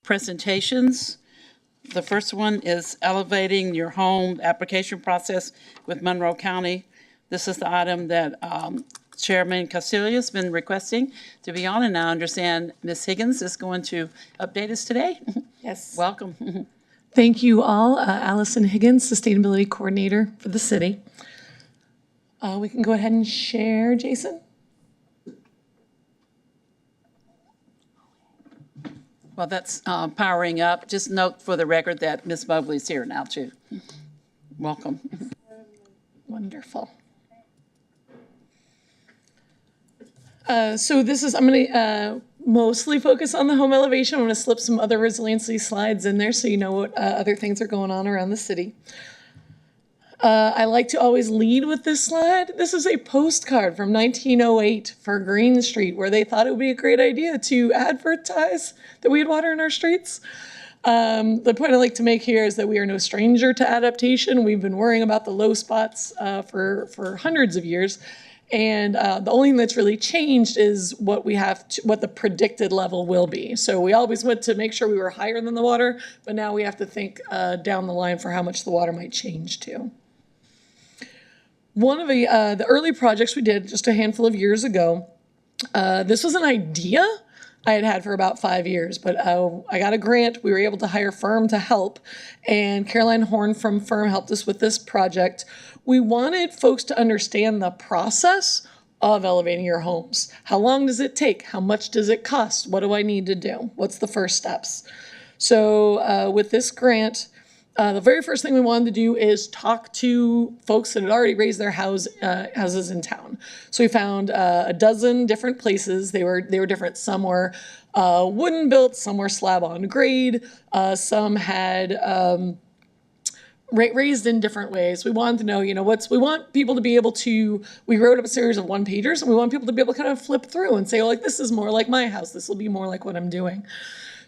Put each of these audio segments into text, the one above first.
presentations. The first one is elevating your home application process with Monroe County. This is the item that Chairman Castillo has been requesting to be on, and I understand Ms. Higgins is going to update us today. Yes. Welcome. Thank you all. Alison Higgins, Sustainability Coordinator for the city. We can go ahead and share, Jason. Well, that's powering up. Just note for the record that Ms. Mobley's here now, too. Welcome. Wonderful. So this is, I'm going to mostly focus on the home elevation. I'm going to slip some other resiliency slides in there so you know what other things are going on around the city. I like to always lead with this slide. This is a postcard from 1908 for Green Street, where they thought it would be a great idea to advertise that we had water in our streets. The point I like to make here is that we are no stranger to adaptation. We've been worrying about the low spots for hundreds of years. And the only thing that's really changed is what the predicted level will be. So we always went to make sure we were higher than the water, but now we have to think down the line for how much the water might change to. One of the early projects we did just a handful of years ago, this was an idea I had had for about 5 years, but I got a grant. We were able to hire Firm to help, and Caroline Horn from Firm helped us with this project. We wanted folks to understand the process of elevating your homes. How long does it take? How much does it cost? What do I need to do? What's the first steps? So with this grant, the very first thing we wanted to do is talk to folks that had already raised their houses in town. So we found a dozen different places. They were different. Some were wooden built, some were slab on grade, some had raised in different ways. We wanted to know, we want people to be able to, we wrote up a series of one-pagers, and we want people to be able to kind of flip through and say, this is more like my house. This will be more like what I'm doing.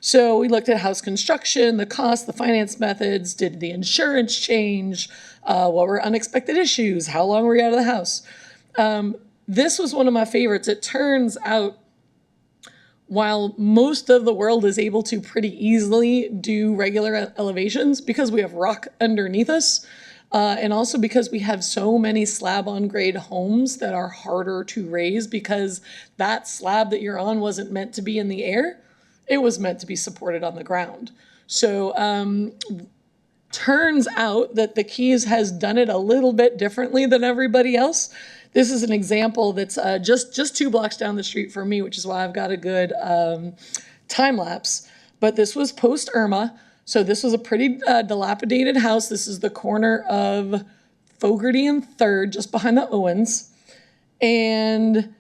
So we looked at house construction, the cost, the finance methods, did the insurance change, what were unexpected issues, how long were you out of the house? This was one of my favorites. It turns out, while most of the world is able to pretty easily do regular elevations because we have rock underneath us, and also because we have so many slab-on-grade homes that are harder to raise because that slab that you're on wasn't meant to be in the air. It was meant to be supported on the ground. So turns out that the Keys has done it a little bit differently than everybody else. This is an example that's just 2 blocks down the street from me, which is why I've got a good time lapse. But this was post-Irma. So this was a pretty dilapidated house. This is the corner of Fogarty and 3rd, just behind the Owens. And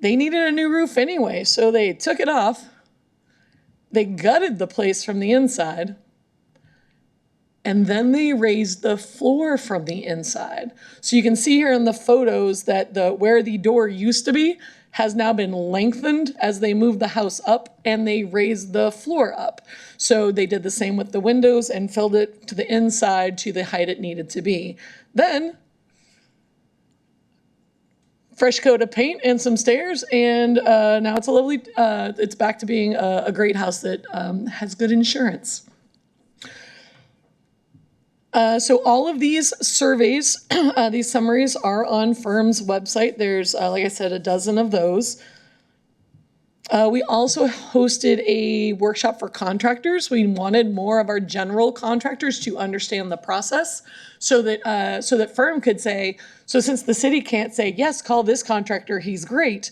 they needed a new roof anyway, so they took it off. They gutted the place from the inside, and then they raised the floor from the inside. So you can see here in the photos that where the door used to be has now been lengthened as they moved the house up, and they raised the floor up. So they did the same with the windows and filled it to the inside to the height it needed to be. Then fresh coat of paint and some stairs, and now it's a lovely, it's back to being a great house that has good insurance. So all of these surveys, these summaries are on Firm's website. There's, like I said, a dozen of those. We also hosted a workshop for contractors. We wanted more of our general contractors to understand the process so that Firm could say, so since the city can't say, yes, call this contractor, he's great,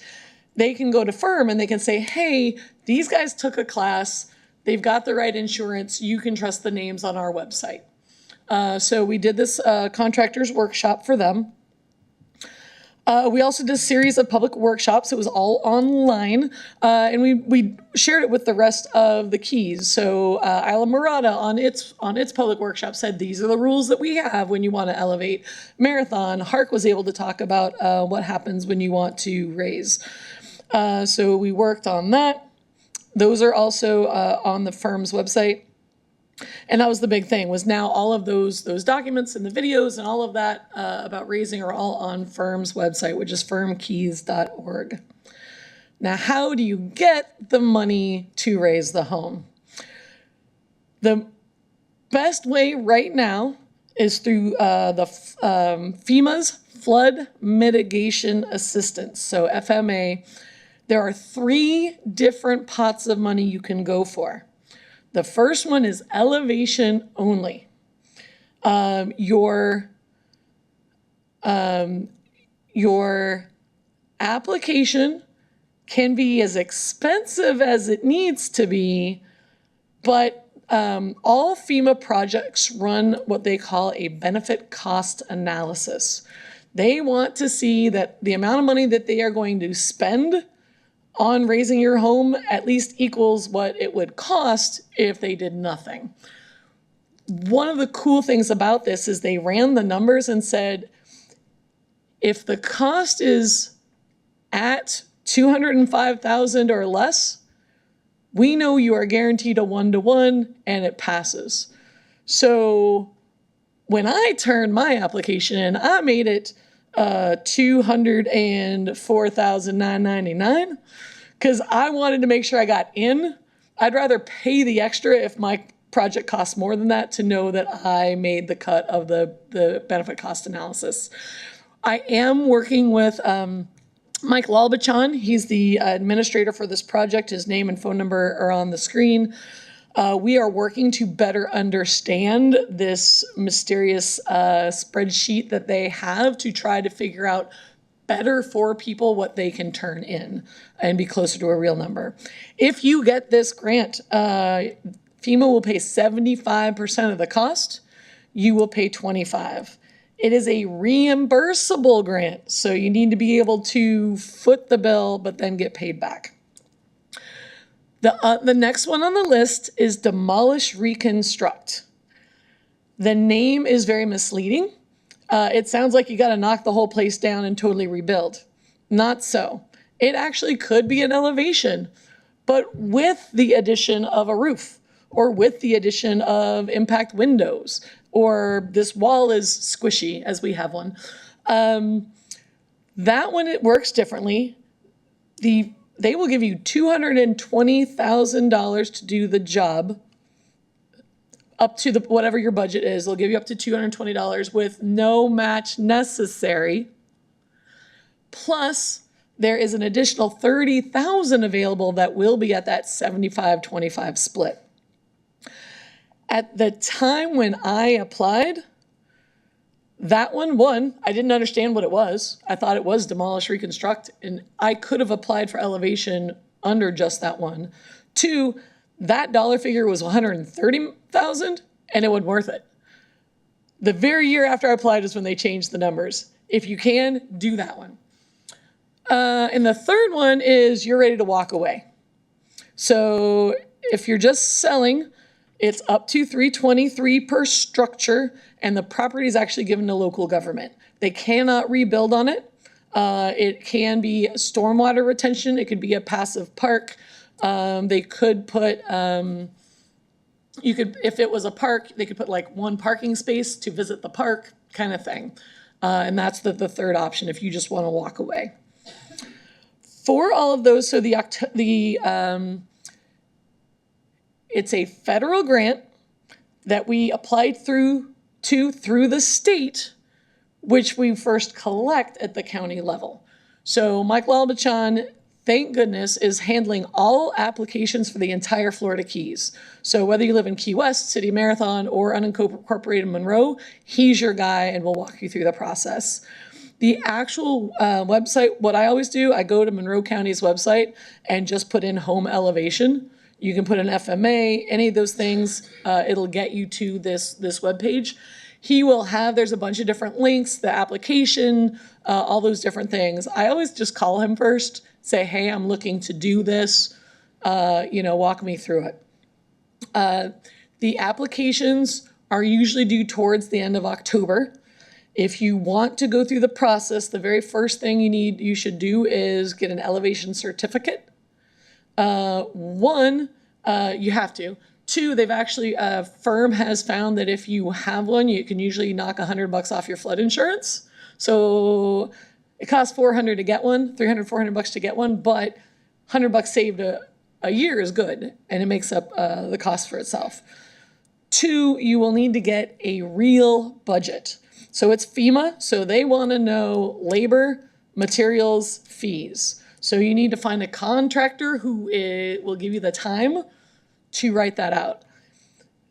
they can go to Firm and they can say, hey, these guys took a class, they've got the right insurance, you can trust the names on our website. So we did this contractors workshop for them. We also did a series of public workshops. It was all online, and we shared it with the rest of the Keys. So Isla Mirada on its public workshop said, these are the rules that we have when you want to elevate. Marathon, Hark was able to talk about what happens when you want to raise. So we worked on that. Those are also on the Firm's website. And that was the big thing, was now all of those documents and the videos and all of that about raising are all on Firm's website, which is firmkeys.org. Now, how do you get the money to raise the home? The best way right now is through FEMA's Flood Mitigation Assistance, so FMA. There are 3 different pots of money you can go for. The first one is elevation only. Your application can be as expensive as it needs to be, but all FEMA projects run what they call a benefit cost analysis. They want to see that the amount of money that they are going to spend on raising your home at least equals what it would cost if they did nothing. One of the cool things about this is they ran the numbers and said, if the cost is at $205,000 or less, we know you are guaranteed a 1-to-1 and it passes. So when I turned my application in, I made it $204,999 because I wanted to make sure I got in. I'd rather pay the extra if my project costs more than that to know that I made the cut of the benefit cost analysis. I am working with Mike Lalbachon. He's the administrator for this project. His name and phone number are on the screen. We are working to better understand this mysterious spreadsheet that they have to try to figure out better for people what they can turn in and be closer to a real number. If you get this grant, FEMA will pay 75% of the cost. You will pay 25%. It is a reimbursable grant, so you need to be able to foot the bill but then get paid back. The next one on the list is demolish, reconstruct. The name is very misleading. It sounds like you got to knock the whole place down and totally rebuild. Not so. It actually could be an elevation, but with the addition of a roof or with the addition of impact windows, or this wall is squishy as we have one. That one, it works differently. They will give you $220,000 to do the job, up to whatever your budget is. They'll give you up to $220 with no match necessary. Plus, there is an additional $30,000 available that will be at that 75-25 split. At the time when I applied, that one, I didn't understand what it was. I thought it was demolish, reconstruct, and I could have applied for elevation under just that one. 2, that dollar figure was $130,000, and it wasn't worth it. The very year after I applied is when they changed the numbers. If you can, do that one. And the third one is you're ready to walk away. So if you're just selling, it's up to $323 per structure, and the property is actually given to local government. They cannot rebuild on it. It can be stormwater retention. It could be a passive park. They could put, if it was a park, they could put like one parking space to visit the park kind of thing. And that's the third option if you just want to walk away. For all of those, so it's a federal grant that we applied through the state, which we first collect at the county level. So Mike Lalbachon, thank goodness, is handling all applications for the entire Florida Keys. So whether you live in Key West, City Marathon, or unincorporated Monroe, he's your guy and we'll walk you through the process. The actual website, what I always do, I go to Monroe County's website and just put in home elevation. You can put an FMA, any of those things. It'll get you to this webpage. He will have, there's a bunch of different links, the application, all those different things. I always just call him first, say, hey, I'm looking to do this, walk me through it. The applications are usually due towards the end of October. If you want to go through the process, the very first thing you should do is get an elevation certificate. One, you have to. 2, they've actually, firm has found that if you have one, you can usually knock $100 off your flood insurance. So it costs $400 to get one, $300-400 to get one, but $100 saved a year is good, and it makes up the cost for itself. 2, you will need to get a real budget. So it's FEMA, so they want to know labor, materials, fees. So you need to find a contractor who will give you the time to write that out.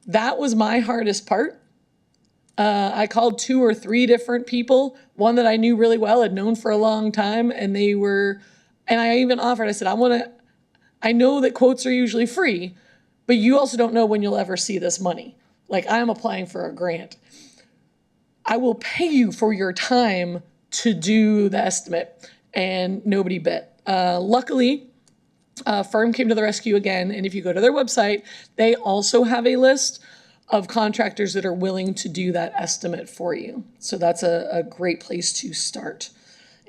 That was my hardest part. I called 2 or 3 different people, one that I knew really well, had known for a long time, and I even offered, I said, I know that quotes are usually free, but you also don't know when you'll ever see this money. Like, I'm applying for a grant. I will pay you for your time to do the estimate, and nobody bit. Luckily, a firm came to the rescue again, and if you go to their website, they also have a list of contractors that are willing to do that estimate for you. So that's a great place to start.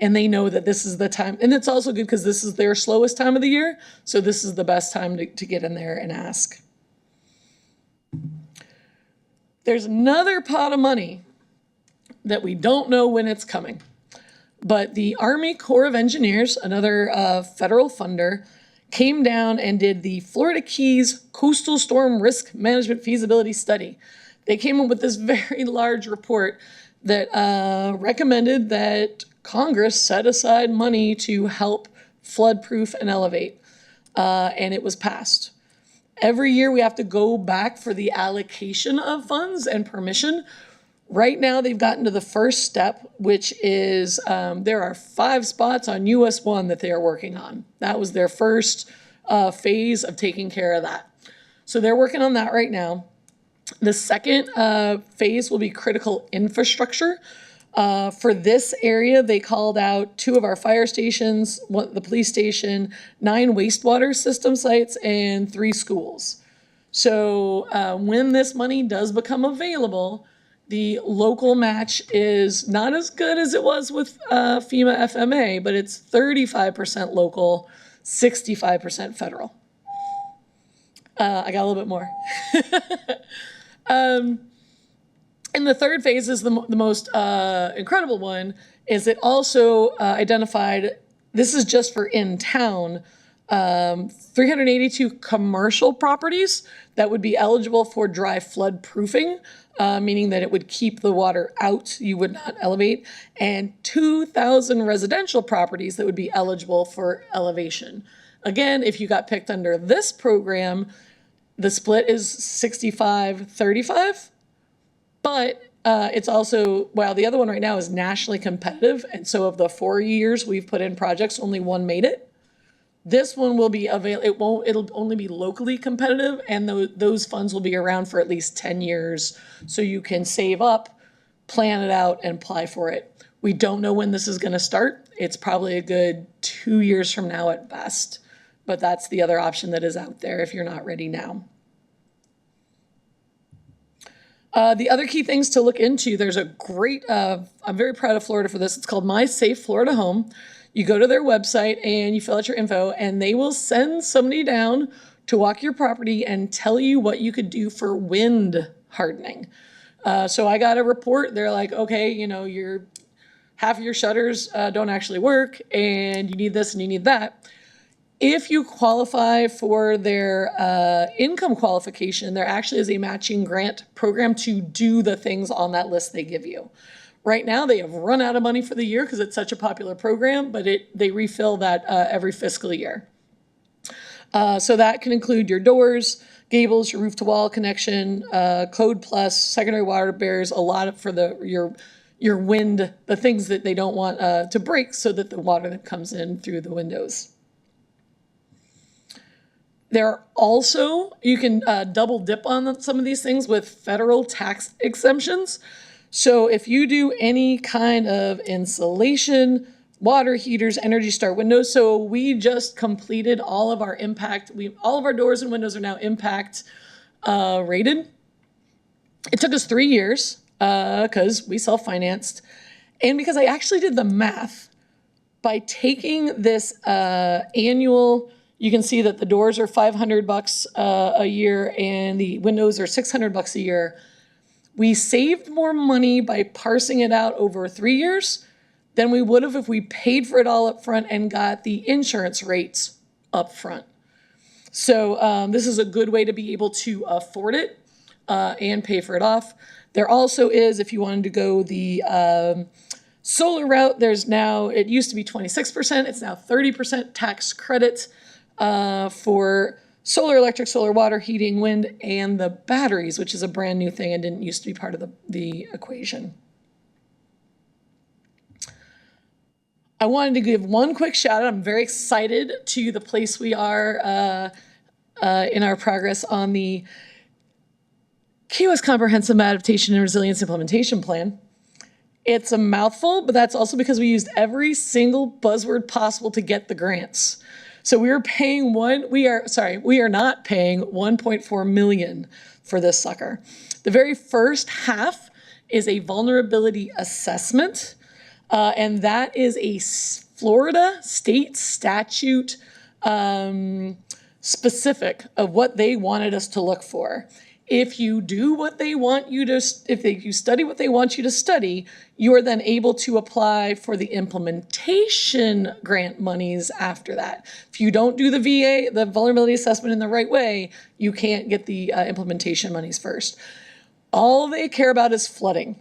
And they know that this is the time, and it's also good because this is their slowest time of the year, so this is the best time to get in there and ask. There's another pot of money that we don't know when it's coming, but the Army Corps of Engineers, another federal funder, came down and did the Florida Keys Coastal Storm Risk Management Feasibility Study. They came up with this very large report that recommended that Congress set aside money to help flood-proof and elevate, and it was passed. Every year we have to go back for the allocation of funds and permission. Right now they've gotten to the first step, which is there are 5 spots on US 1 that they are working on. That was their first phase of taking care of that. So they're working on that right now. The second phase will be critical infrastructure. For this area, they called out 2 of our fire stations, the police station, 9 wastewater system sites, and 3 schools. So when this money does become available, the local match is not as good as it was with FEMA FMA, but it's 35% local, 65% federal. I got a little bit more. And the third phase is the most incredible one, is it also identified, this is just for in town, 382 commercial properties that would be eligible for dry flood proofing, meaning that it would keep the water out, you would not elevate, and 2,000 residential properties that would be eligible for elevation. Again, if you got picked under this program, the split is 65-35. But it's also, while the other one right now is nationally competitive, and so of the 4 years we've put in projects, only 1 made it. This one will be available, it'll only be locally competitive, and those funds will be around for at least 10 years, so you can save up, plan it out, and apply for it. We don't know when this is gonna start. It's probably a good 2 years from now at best, but that's the other option that is out there if you're not ready now. The other key things to look into, there's a great, I'm very proud of Florida for this. It's called My Safe Florida Home. You go to their website and you fill out your info, and they will send somebody down to walk your property and tell you what you could do for wind hardening. So I got a report. They're like, okay, you know, half of your shutters don't actually work, and you need this and you need that. If you qualify for their income qualification, there actually is a matching grant program to do the things on that list they give you. Right now, they have run out of money for the year because it's such a popular program, but they refill that every fiscal year. So that can include your doors, gables, your roof-to-wall connection, Code Plus, secondary water barriers, a lot for your wind, the things that they don't want to break so that the water that comes in through the windows. There are also, you can double dip on some of these things with federal tax exemptions. So if you do any kind of insulation, water heaters, Energy Star windows, so we just completed all of our impact, all of our doors and windows are now impact rated. It took us 3 years because we self-financed, and because I actually did the math by taking this annual. You can see that the doors are $500 a year and the windows are $600 a year. We saved more money by parsing it out over 3 years than we would have if we paid for it all up front and got the insurance rates up front. So this is a good way to be able to afford it. and pay for it off. There also is, if you wanted to go the solar route, it used to be 26%, it's now 30% tax credit for solar, electric, solar, water, heating, wind, and the batteries, which is a brand new thing and didn't used to be part of the equation. I wanted to give one quick shout out. I'm very excited to the place we are in our progress on the Key West Comprehensive Adaptation and Resilience Implementation Plan. It's a mouthful, but that's also because we used every single buzzword possible to get the grants. So we are not paying 1.4 million for this sucker. The very first half is a vulnerability assessment, and that is a Florida state statute specific of what they wanted us to look for. If you do what they want you to, you study what they want you to study, you are then able to apply for the implementation grant monies after that. If you don't do the VA, the vulnerability assessment in the right way, you can't get the implementation monies first. All they care about is flooding,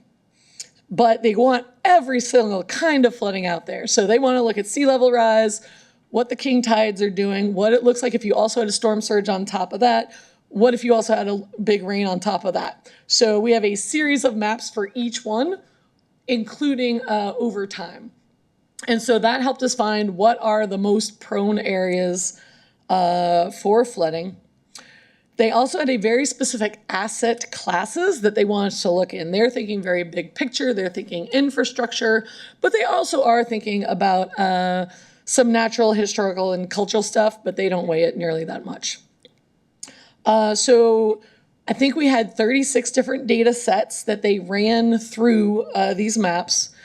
but they want every single kind of flooding out there. So they want to look at sea level rise, what the king tides are doing, what it looks like if you also had a storm surge on top of that. What if you also had a big rain on top of that? So we have a series of maps for each one, including over time. And so that helped us find what are the most prone areas for flooding. They also had a very specific asset classes that they wanted to look in. They're thinking very big picture, they're thinking infrastructure, but they also are thinking about some natural, historical, and cultural stuff, but they don't weigh it nearly that much. So I think we had 36 different data sets that they ran through these maps,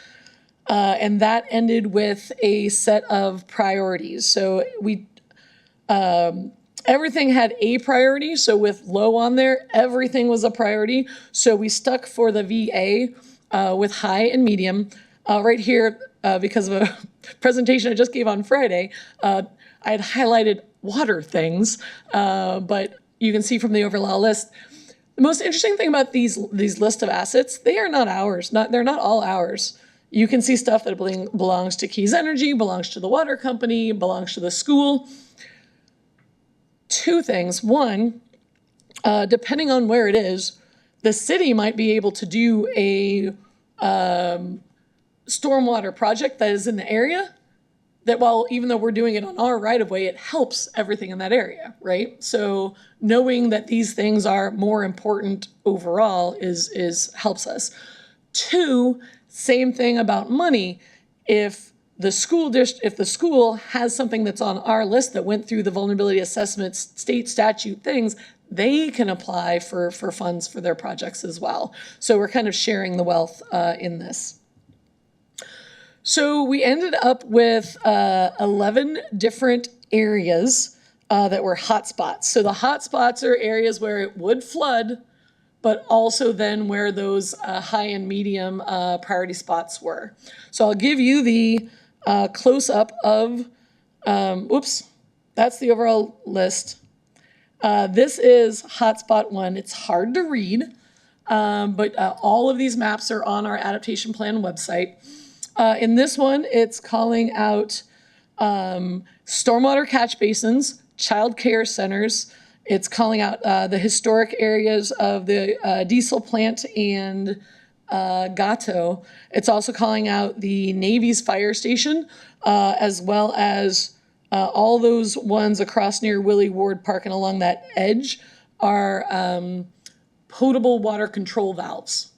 and that ended with a set of priorities. So everything had a priority, so with low on there, everything was a priority. So we stuck for the VA with high and medium. Right here, because of a presentation I just gave on Friday, I had highlighted water things, but you can see from the overall list, the most interesting thing about these list of assets, they are not ours. They're not all ours. You can see stuff that belongs to Keys Energy, belongs to the water company, belongs to the school. Two things. One, depending on where it is, the city might be able to do a stormwater project that is in the area, that even though we're doing it on our right of way, it helps everything in that area, right? So knowing that these things are more important overall helps us. Two, same thing about money. If the school has something that's on our list that went through the vulnerability assessment state statute things, they can apply for funds for their projects as well. So we're kind of sharing the wealth in this. So we ended up with 11 different areas that were hotspots. So the hotspots are areas where it would flood, but also then where those high and medium priority spots were. So I'll give you the close-up of, that's the overall list. This is hotspot 1. It's hard to read, but all of these maps are on our adaptation plan website. In this one, it's calling out stormwater catch basins, child care centers. It's calling out the historic areas of the diesel plant and Gato. It's also calling out the Navy's fire station, as well as all those ones across near Willie Ward Park and along that edge are potable water control valves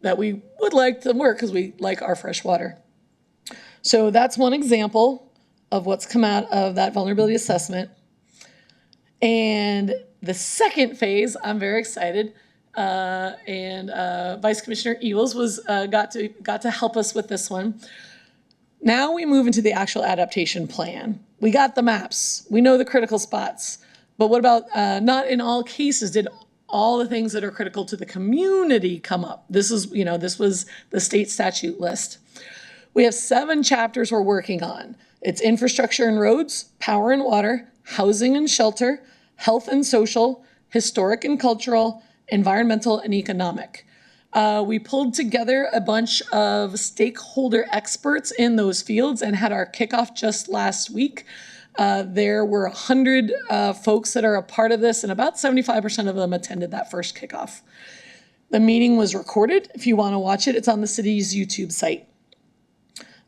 that we would like to work because we like our fresh water. So that's one example of what's come out of that vulnerability assessment. And the second phase, I'm very excited, and Vice Commissioner Eels got to help us with this one. Now we move into the actual adaptation plan. We got the maps, we know the critical spots, but what about not in all cases did all the things that are critical to the community come up? This was the state statute list. We have 7 chapters we're working on. It's infrastructure and roads, power and water, housing and shelter, health and social, historic and cultural, environmental, and economic. We pulled together a bunch of stakeholder experts in those fields and had our kickoff just last week. There were 100 folks that are a part of this, and about 75% of them attended that first kickoff. The meeting was recorded. If you want to watch it, it's on the city's YouTube site.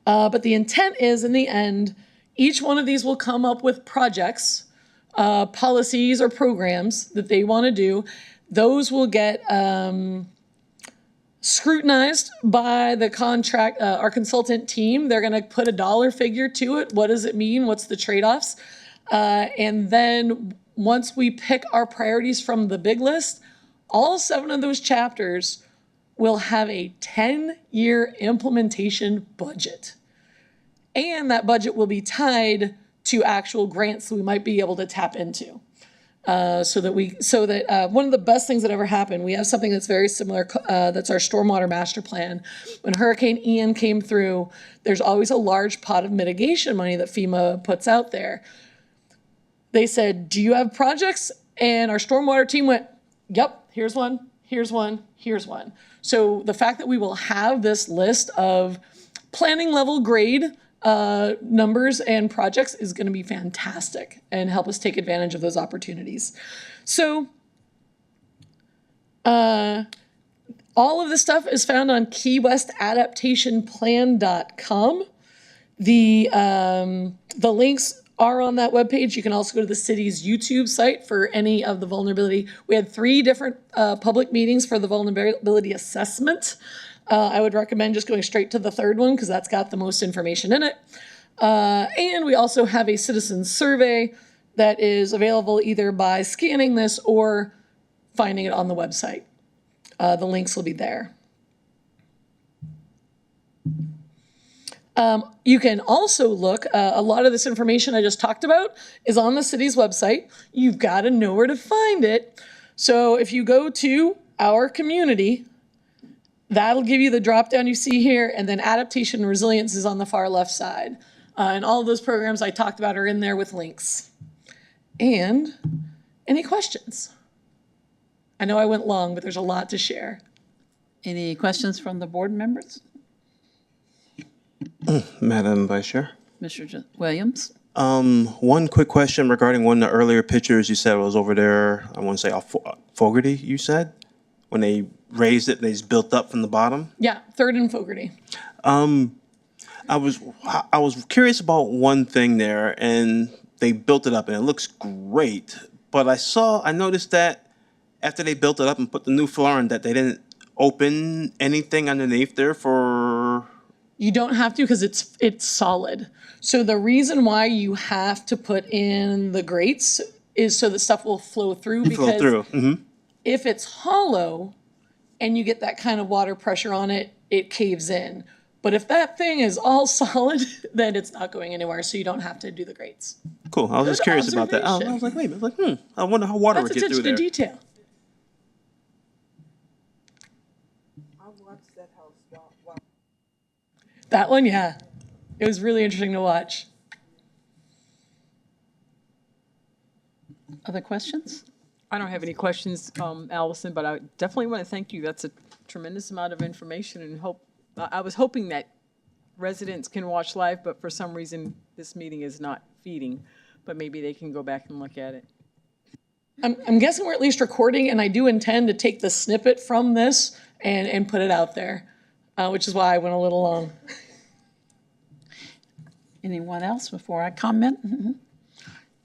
But the intent is, in the end, each one of these will come up with projects, policies, or programs that they want to do. Those will get scrutinized by the our consultant team. They're going to put a dollar figure to it. What does it mean? What's the trade-offs? And then once we pick our priorities from the big list, all 7 of those chapters will have a 10-year implementation budget. And that budget will be tied to actual grants that we might be able to tap into. So that one of the best things that ever happened, we have something that's very similar, that's our stormwater master plan. When Hurricane Ian came through, there's always a large pot of mitigation money that FEMA puts out there. They said, do you have projects? And our stormwater team went, yep, here's one, here's one, here's one. So the fact that we will have this list of planning level grade numbers and projects is going to be fantastic and help us take advantage of those opportunities. So all of this stuff is found on keywestadaptationplan.com. The links are on that webpage. You can also go to the city's YouTube site for any of the vulnerability. We had 3 different public meetings for the vulnerability assessment. I would recommend just going straight to the 3rd one because that's got the most information in it. And we also have a citizen survey that is available either by scanning this or finding it on the website. The links will be there. You can also look, a lot of this information I just talked about is on the city's website. You've got to know where to find it. So if you go to our community, that'll give you the drop down you see here, and then adaptation and resilience is on the far left side. And all of those programs I talked about are in there with links. And any questions? I know I went long, but there's a lot to share. Any questions from the board members? Madam Vice Chair. Mr. Williams? One quick question regarding one of the earlier pictures you said was over there, I want to say off Fogarty, you said? When they raised it, they just built up from the bottom? Yeah, 3rd and Fogarty. I was curious about one thing there, and they built it up, and it looks great. But I noticed that after they built it up and put the new floor in, that they didn't open anything underneath there for... You don't have to because it's solid. So the reason why you have to put in the grates is so the stuff will flow through. Because if it's hollow and you get that kind of water pressure on it, it caves in. But if that thing is all solid, then it's not going anywhere, so you don't have to do the grates. Cool. I was just curious about that. I was like, wait a minute. I wonder how water would get through there. That's attention to detail. I watched that house. Wow. That one, yeah. It was really interesting to watch. Other questions? I don't have any questions, Allison, but I definitely want to thank you. That's a tremendous amount of information, and I was hoping that residents can watch live, but for some reason this meeting is not feeding, but maybe they can go back and look at it. I'm guessing we're at least recording, and I do intend to take the snippet from this and put it out there, which is why I went a little long. Anyone else before I comment?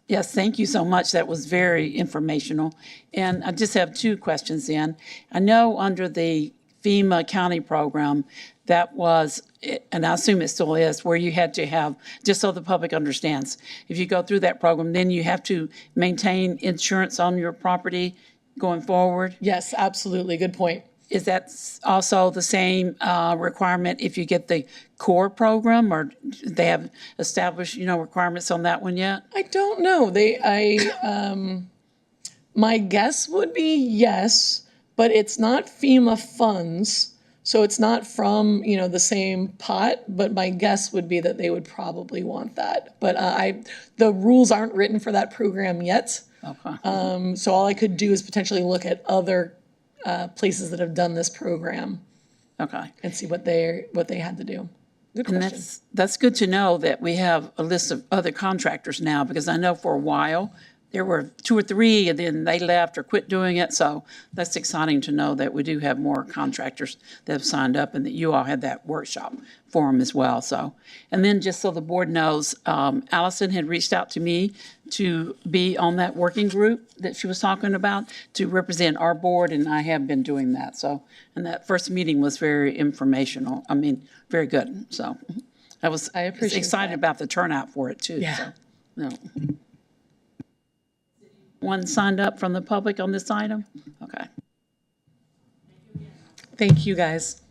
Yes, thank you so much. That was very informational. And I just have 2 questions then. I know under the FEMA county program, that was, and I assume it still is, where you had to have, just so the public understands, if you go through that program, then you have to maintain insurance on your property going forward. Yes, absolutely. Good point. Is that also the same requirement if you get the core program, or they have established, requirements on that one yet? I don't know. My guess would be yes, but it's not FEMA funds, so it's not from, the same pot, but my guess would be that they would probably want that. But the rules aren't written for that program yet. Okay. So all I could do is potentially look at other places that have done this program Okay. and see what they had to do. Good And question. that's good to know that we have a list of other contractors now, because I know for a while, there were 2 or 3, and then they left or quit doing it. So that's exciting to know that we do have more contractors that have signed up, and that you all had that workshop for them as well. So, and then just so the board knows, Allison had reached out to me to be on that working group that she was talking about, to represent our board, and I have been doing that. So, and that first meeting was very informational. I mean, very good. So I appreciate excited that. about the turnout for it too. Yeah. So, no. One signed up from the public on this item? Okay. Thank you, guys.